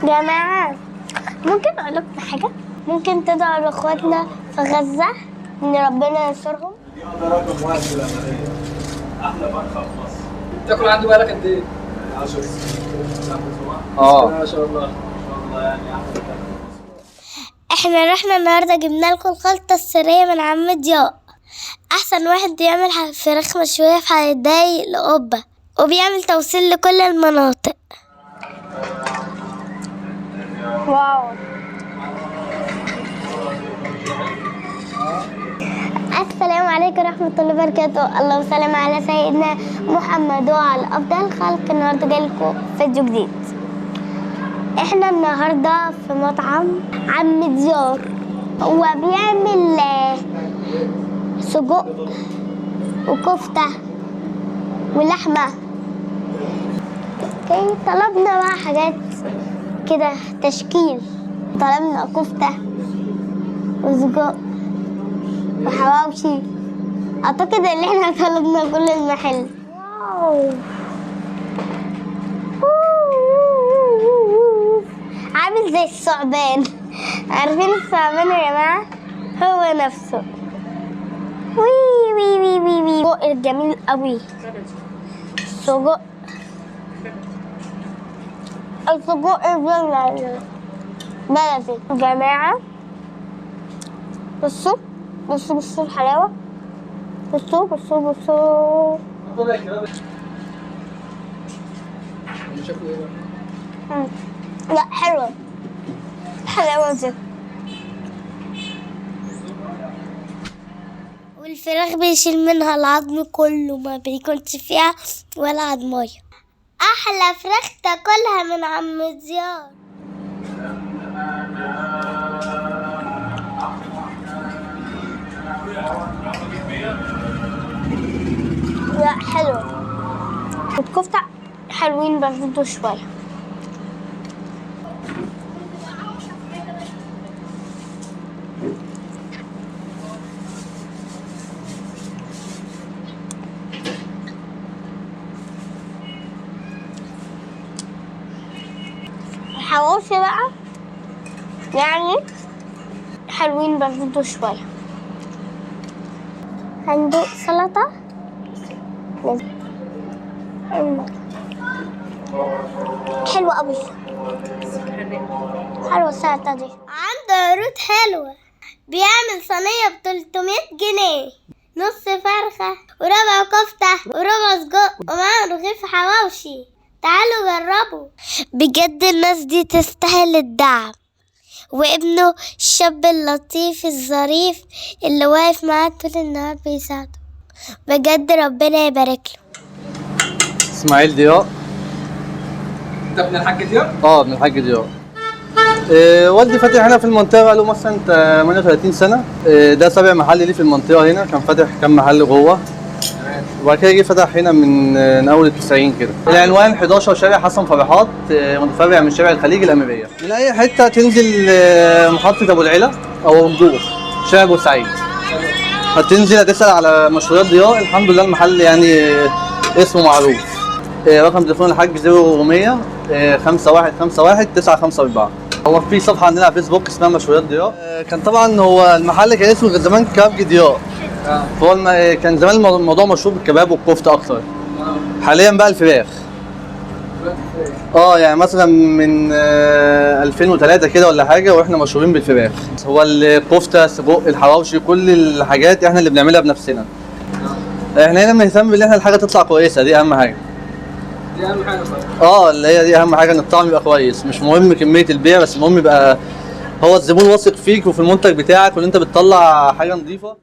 جماعة، ممكن أقول لكم حاجة؟ ممكن تدعوا لإخواتنا في غزة إن ربنا ينصرهم؟ ده رقم واحد في العملية. أحلى فرخة في مصر. تاكل عنده بقالك قد إيه؟ 10 سنين. ما شاء الله. يعني أحلى فرخة. احنا رحنا النهاردة جبنا لكم الخلطة السرية من عم ضياء، أحسن واحد بيعمل فراخ مشوية في حدايق القبة، وبيعمل توصيل لكل المناطق. واو. السلام عليكم ورحمة الله وبركاته. اللهم صل على سيدنا محمد وعلى أفضل خلق. النهارده جايلكم فيديو جديد. احنا النهارده في مطعم عم ضياء، هو بيعمل سجق وكفتة ولحمة. اوكي، طلبنا بقى حاجات كده تشكيل. طلبنا كفتة وسجق وحواوشي. اعتقد ان احنا طلبنا كل المحل. واو، عامل زي الثعبان. عارفين الثعبان يا جماعة؟ هو نفسه. وي وي وي وي وي. سجق جميل قوي. السجق بلدي يا جماعة. بصوا بصوا بصوا الحلاوة. بصوا بصوا بصوا. شكله إيه بقى؟ لا، حلوة الحلاوة دي. والفراخ بيشيل منها العظم كله، ما بيكونش فيها ولا عظمية. أحلى فراخ تاكلها من عم ضياء. لا، حلوة. والكفتة حلوين برضو شوية. الحواوشي بقى يعني حلوين برضو شوية. هندوق سلطة. حلوة قوي. حلوة السلطة دي. عنده عروض حلوة. بيعمل صينية ب300 جنيه، نص فرخة وربع كفتة وربع سجق ومعاه رغيف حواوشي. تعالوا جربوا. بجد الناس دي تستاهل الدعم، وابنه الشاب اللطيف الظريف اللي واقف معاه طول النهار بيساعده. بجد ربنا يبارك له. اسماعيل ضياء. أنت ابن الحاج ضياء؟ ابن الحاج ضياء. والدي فاتح هنا في المنطقة بقاله مثلا 38 سنة. ده سابع محل ليه في المنطقة هنا، كان فاتح كام محل جوه. وبعد كده جه فتح هنا من اول ال90 كده. العنوان 11 شارع حسن فرحات، متفرع من شارع الخليج الاميريه. من اي حته تنزل محطه ابو العلا او الجوف شارع بورسعيد، هتنزل هتسال على مشويات ضياء. الحمد لله المحل يعني اسمه معروف. رقم تليفون الحاج 0100 5151 954. هو في صفحه عندنا على فيسبوك اسمها مشويات ضياء. كان طبعا هو المحل كان اسمه زمان كبج ضياء. هو كان زمان الموضوع مشهور بالكباب والكفته اكتر. حاليا بقى الفراخ. يعني مثلا من 2003 كده ولا حاجه واحنا مشهورين بالفراخ. هو الكفته، السجق، الحواوشي، كل الحاجات احنا اللي بنعملها بنفسنا. احنا هنا بنهتم بان احنا الحاجه تطلع كويسه، دي اهم حاجه. دي أهم حاجة صراحة. اللي هي دي اهم حاجه، ان الطعم يبقى كويس. مش مهم كميه البيع، بس المهم يبقى هو الزبون واثق فيك وفي المنتج بتاعك، وان انت بتطلع حاجه نظيفه.